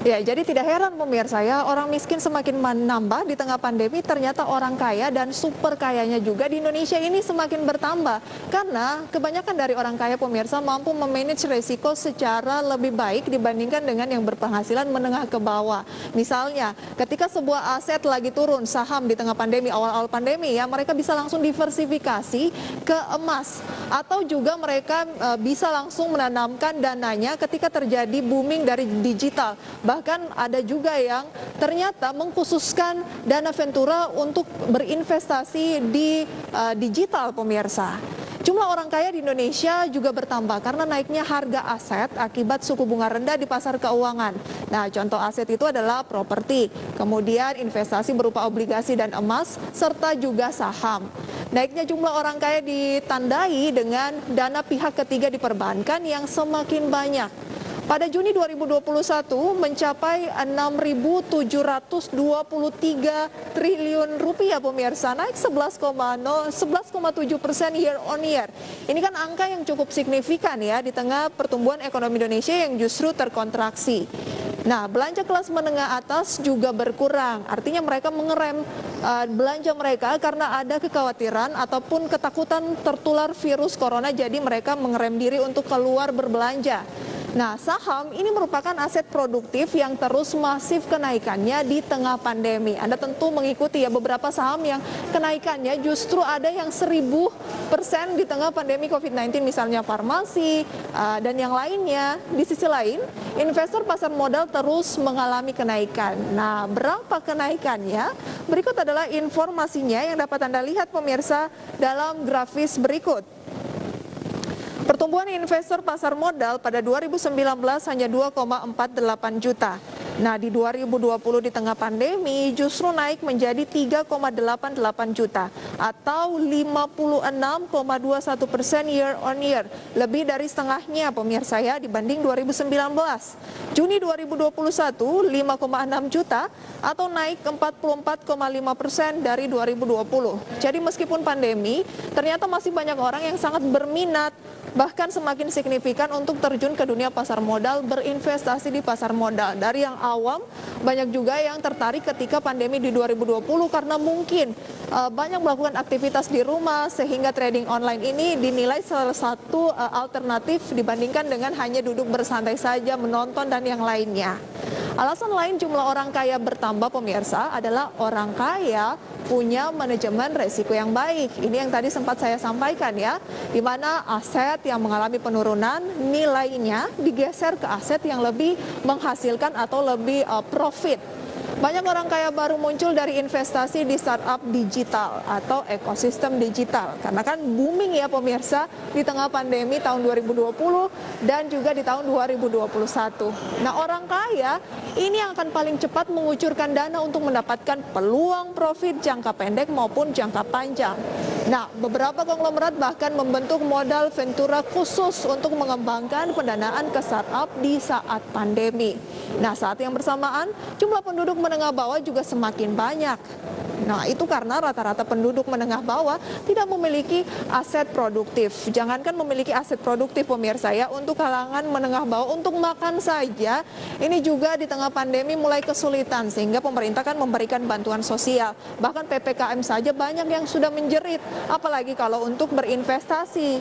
Ya, jadi tidak heran pemirsa ya, orang miskin semakin menambah di tengah pandemi, ternyata orang kaya dan super kayanya juga di Indonesia ini semakin bertambah. Karena kebanyakan dari orang kaya pemirsa mampu memanage resiko secara lebih baik dibandingkan dengan yang berpenghasilan menengah ke bawah. Misalnya, ketika sebuah aset lagi turun, saham di tengah pandemi, awal-awal pandemi ya, mereka bisa langsung diversifikasi ke emas. Atau juga mereka bisa langsung menanamkan dananya ketika terjadi booming dari digital. Bahkan ada juga yang ternyata mengkhususkan dana Ventura untuk berinvestasi di digital pemirsa. Jumlah orang kaya di Indonesia juga bertambah karena naiknya harga aset akibat suku bunga rendah di pasar keuangan. Nah, contoh aset itu adalah properti, kemudian investasi berupa obligasi dan emas, serta juga saham. Naiknya jumlah orang kaya ditandai dengan dana pihak ketiga di perbankan yang semakin banyak. Pada Juni 2021 mencapai 6.723 triliun rupiah pemirsa, naik 11,7% year on year. Ini kan angka yang cukup signifikan ya di tengah pertumbuhan ekonomi Indonesia yang justru terkontraksi. Nah, belanja kelas menengah atas juga berkurang, artinya mereka mengerem belanja mereka karena ada kekhawatiran ataupun ketakutan tertular virus corona, jadi mereka mengerem diri untuk keluar berbelanja. Nah, saham ini merupakan aset produktif yang terus masif kenaikannya di tengah pandemi. Anda tentu mengikuti ya beberapa saham yang kenaikannya justru ada yang 1000% di tengah pandemi COVID-19, misalnya farmasi dan yang lainnya. Di sisi lain, investor pasar modal terus mengalami kenaikan. Nah, berapa kenaikannya? Berikut adalah informasinya yang dapat Anda lihat pemirsa dalam grafis berikut. Pertumbuhan investor pasar modal pada 2019 hanya 2,48 juta. Nah, di 2020 di tengah pandemi justru naik menjadi 3,88 juta atau 56,21% year on year. Lebih dari setengahnya pemirsa ya dibanding 2019. Juni 2021 5,6 juta atau naik 44,5% dari 2020. Jadi meskipun pandemi, ternyata masih banyak orang yang sangat berminat bahkan semakin signifikan untuk terjun ke dunia pasar modal, berinvestasi di pasar modal. Dari yang awam, banyak juga yang tertarik ketika pandemi di 2020 karena mungkin banyak melakukan aktivitas di rumah sehingga trading online ini dinilai salah satu alternatif dibandingkan dengan hanya duduk bersantai saja, menonton dan yang lainnya. Alasan lain jumlah orang kaya bertambah pemirsa adalah orang kaya punya manajemen resiko yang baik. Ini yang tadi sempat saya sampaikan ya, di mana aset yang mengalami penurunan nilainya digeser ke aset yang lebih menghasilkan atau lebih profit. Banyak orang kaya baru muncul dari investasi di startup digital atau ekosistem digital. Karena kan booming ya pemirsa di tengah pandemi tahun 2020 dan juga di tahun 2021. Nah, orang kaya ini yang akan paling cepat mengucurkan dana untuk mendapatkan peluang profit jangka pendek maupun jangka panjang. Nah, beberapa konglomerat bahkan membentuk modal Ventura khusus untuk mengembangkan pendanaan ke startup di saat pandemi. Nah, saat yang bersamaan, jumlah penduduk menengah bawah juga semakin banyak. Nah, itu karena rata-rata penduduk menengah bawah tidak memiliki aset produktif. Jangankan memiliki aset produktif pemirsa ya, untuk kalangan menengah bawah, untuk makan saja, ini juga di tengah pandemi mulai kesulitan. Sehingga pemerintah kan memberikan bantuan sosial. Bahkan PPKM saja banyak yang sudah menjerit, apalagi kalau untuk berinvestasi.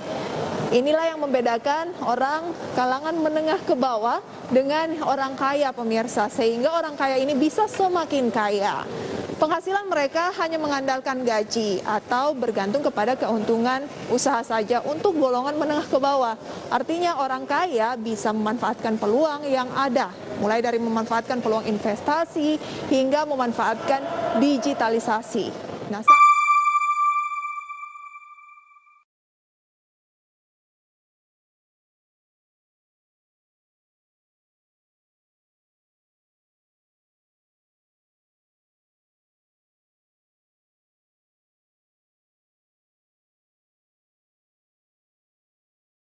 Inilah yang membedakan orang kalangan menengah ke bawah dengan orang kaya pemirsa. Sehingga orang kaya ini bisa semakin kaya. Penghasilan mereka hanya mengandalkan gaji atau bergantung kepada keuntungan usaha saja untuk golongan menengah ke bawah. Artinya orang kaya bisa memanfaatkan peluang yang ada, mulai dari memanfaatkan peluang investasi hingga memanfaatkan digitalisasi. Nah,